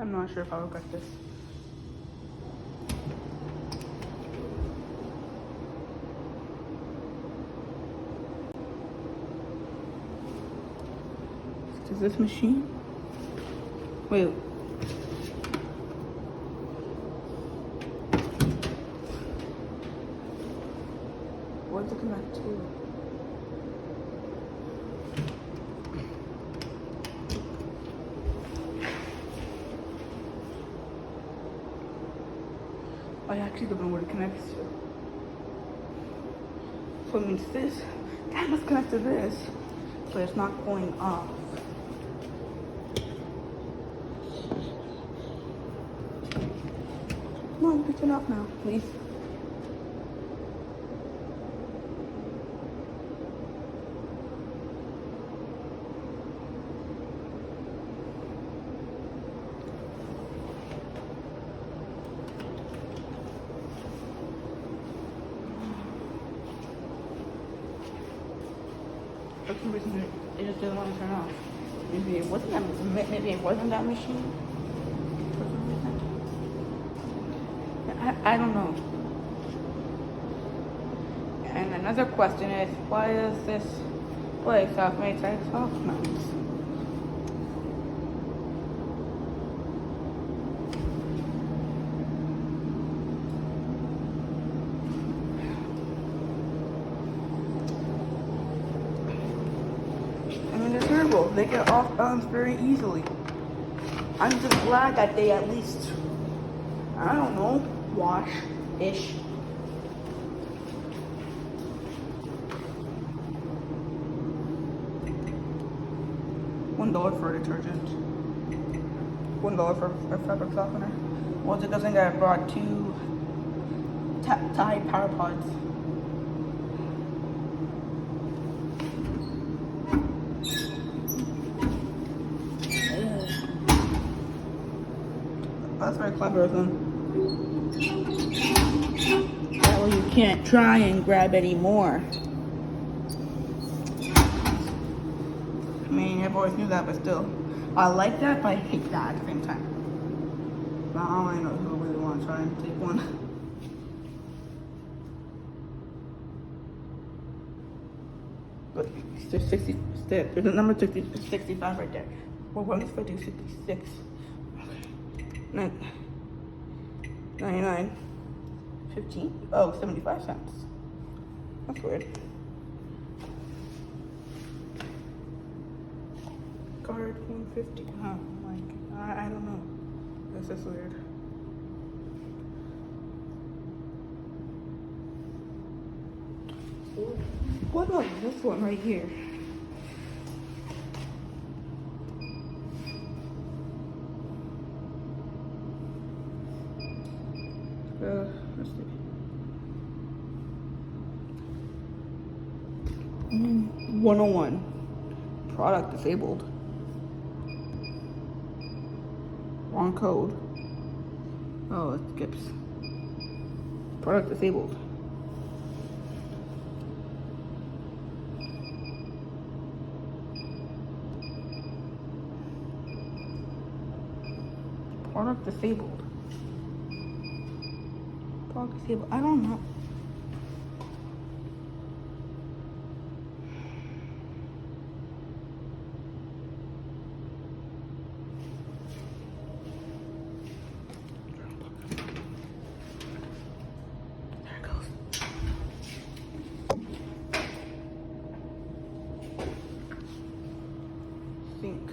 I'm not sure if I'll regret this. Is this machine? Wait. What's it connect to? I actually don't know what it connects to. So it means this. That must connect to this. But it's not going off. Come on, pick it up now, please. For some reason, it just didn't want to turn off. Maybe it wasn't that. Maybe it wasn't that machine. For some reason, I don't know. And another question is, why does this place have Maytag Softmount? I mean, they're terrible. They get off balance very easily. I'm just glad that they at least, I don't know, wash-ish. $1 for detergent. $1 for a fabric softener. Well, it doesn't get brought 2 Tide Power Pods. That's very clever of them. That way you can't try and grab any more. I mean, I've always knew that, but still. I like that, but I hate that at the same time. But I don't really know who really want to try and take one. But there's 60, there's a number 60, 65 right there. Well, what if I do 66? Okay. 99. 15? Oh, 75 cents. That's weird. Card 150. Oh, like, I don't know. This is weird. What about this one right here? Let's see. 101. Product disabled. Wrong code. Oh, it skips. Product disabled. Product disabled. Product disabled. I don't know. There it goes. Sink.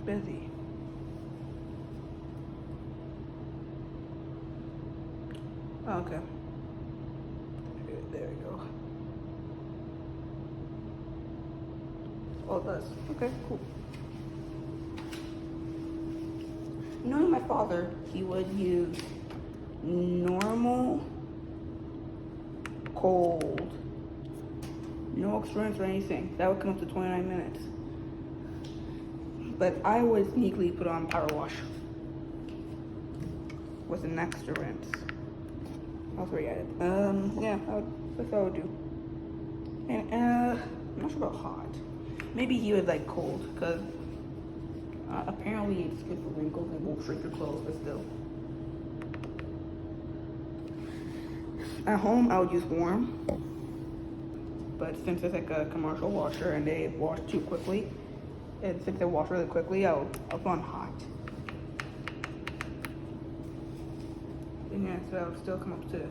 Busy. Oh, okay. There we go. Oh, it does. Okay, cool. Knowing my father, he would use normal, cold, no extremes or anything. That would come up to 29 minutes. But I would sneakily put on power wash with an extra rinse. That's where you at it. Yeah, that's what I would do. And I'm not sure about hot. Maybe he would like cold, because apparently it's good for wrinkles and won't shrink your clothes, but still. At home, I would use warm, but since it's like a commercial washer and they wash too quickly, and since they wash really quickly, I'll put on hot. And yeah, so I'll still come up to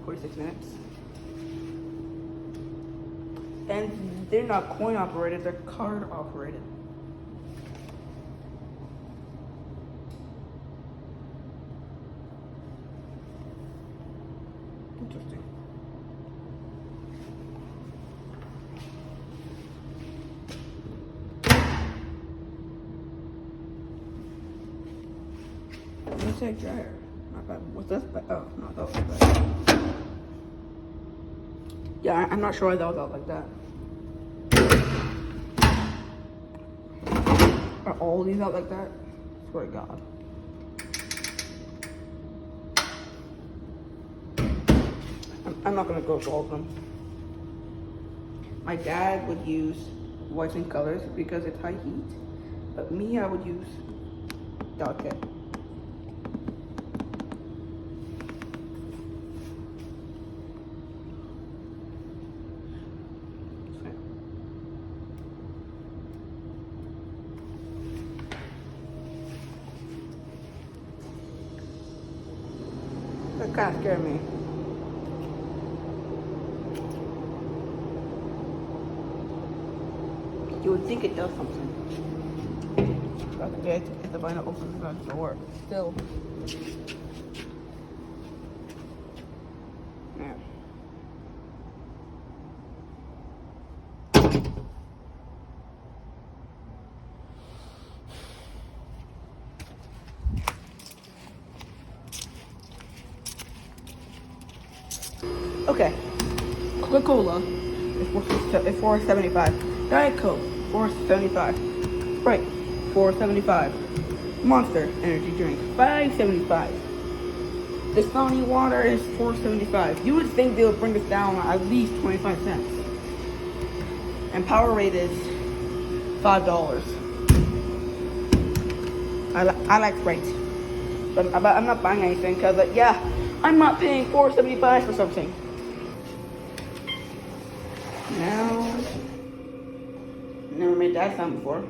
46 minutes. And they're not coin operated, they're card operated. Interesting. Maytag dryer. Not bad. What's this? Oh, no, that was bad. Yeah, I'm not sure why that was out like that. Are all these out like that? I swear to God. I'm not gonna go through all of them. My dad would use whites and colors because it's high heat, but me, I would use delicate. That kind of scared me. You would think it does something. Okay, if the vinyl opens the door, still. Yeah. Okay, Coca-Cola is $4.75. Diet Coke, $4.75. Sprite, $4.75. Monster energy drink, $5.75. Dasani water is $4.75. You would think they would bring this down at least 25 cents. And Powerade is $5. I like Sprite, but I'm not buying anything because yeah, I'm not paying $4.75 for something. Now, never made that sound before.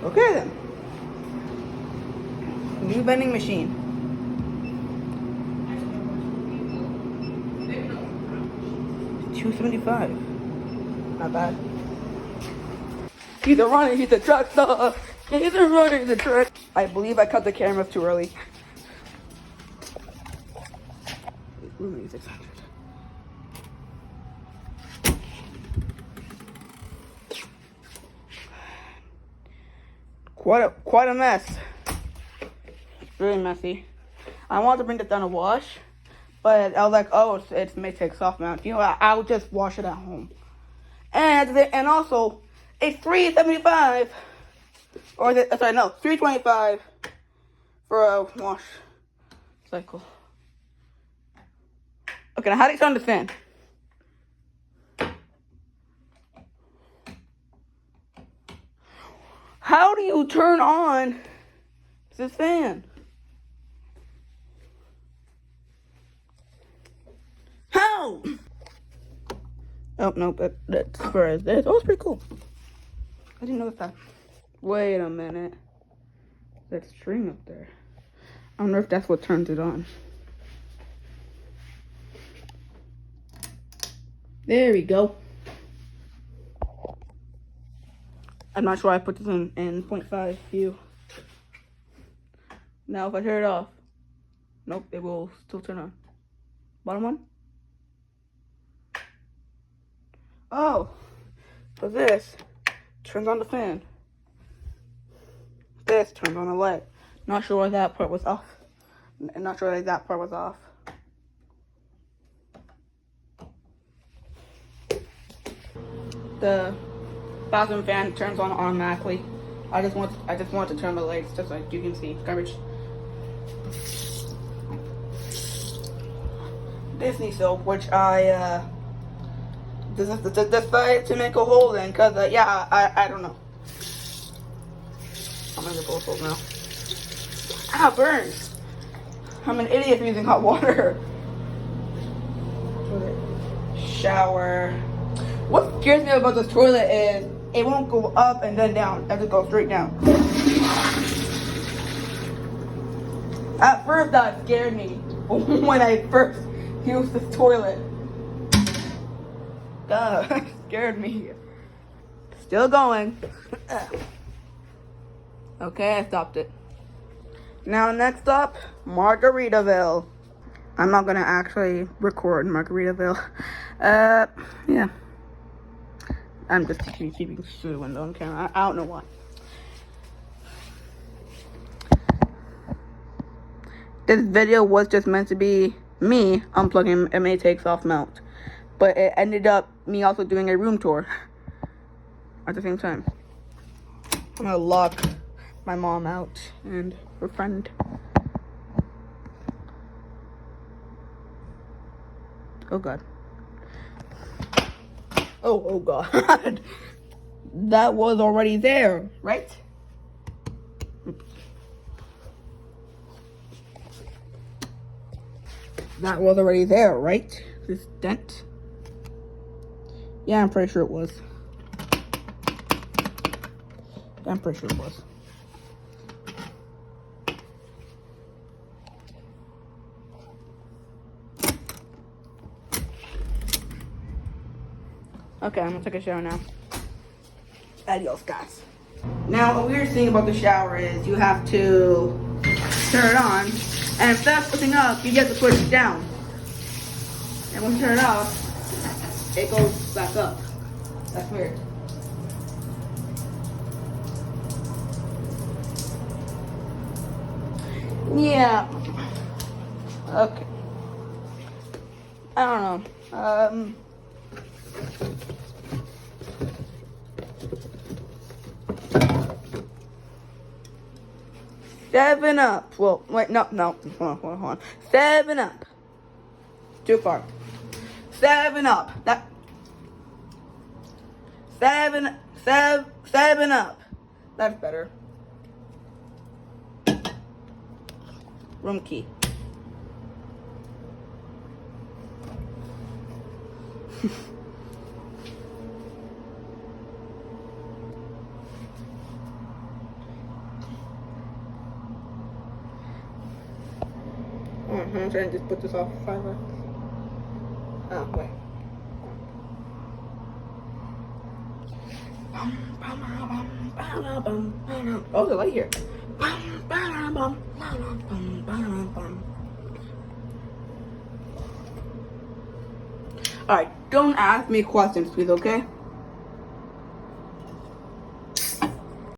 Okay then. New vending machine. $2.75. Not bad. He's a runner, he's a truck star. He's a runner, he's a truck. I believe I cut the cameras too early. Ooh, 600. Quite a mess. It's really messy. I wanted to bring it down to wash, but I was like, oh, it's Maytag Softmount. You know, I'll just wash it at home. And also, it's $3.75, or is it, sorry, no, $3.25 for a wash cycle. Okay, now how do you turn the fan? How do you turn on this fan? How? Oh, no, that's for this. Oh, it's pretty cool. I didn't know that. Wait a minute. That string up there. I don't know if that's what turns it on. There we go. I'm not sure I put this in 0.5 view. Now if I turn it off, nope, it will still turn on. Bottom one. Oh, so this turns on the fan. This turns on the light. Not sure why that part was off. Not sure why that part was off. bathroom fan turns on automatically. I just want to turn the lights just so you can see. Garbage. Disney soap, which I decided to make a hole in, cause yeah, I don't know. I'm gonna go soap now. Ah, burns. I'm an idiot for using hot water. Shower. What scares me about this toilet is it won't go up and then down. It just goes straight down. At first that scared me when I first used this toilet. Duh, scared me. Still going. Okay, I stopped it. Now next up, Margaritaville. I'm not gonna actually record Margaritaville. Yeah. I'm just keeping Sue on camera. I don't know why. This video was just meant to be me unplugging a Maytag Softmount, but it ended up me also doing a room tour at the same time. I'm gonna lock my mom out and her friend. Oh god. Oh god. That was already there, right? That was already there, right? This dent. Yeah, I'm pretty sure it was. I'm pretty sure it was. Okay, I'm gonna take a shower now. Adios, guys. Now, a weird thing about the shower is you have to turn it on, and instead of pushing up, you get to push it down. And when you turn it off, it goes back up. That's weird. Yeah. Okay. I don't know. 7 Up. Well, wait, no. Hold on. 7 Up. Too far. 7 Up. That. 7 Up. That's better. Room key. I'm trying to just put this off 5 hours. Oh, wait. Oh, the light here. Alright, don't ask me questions, please, okay?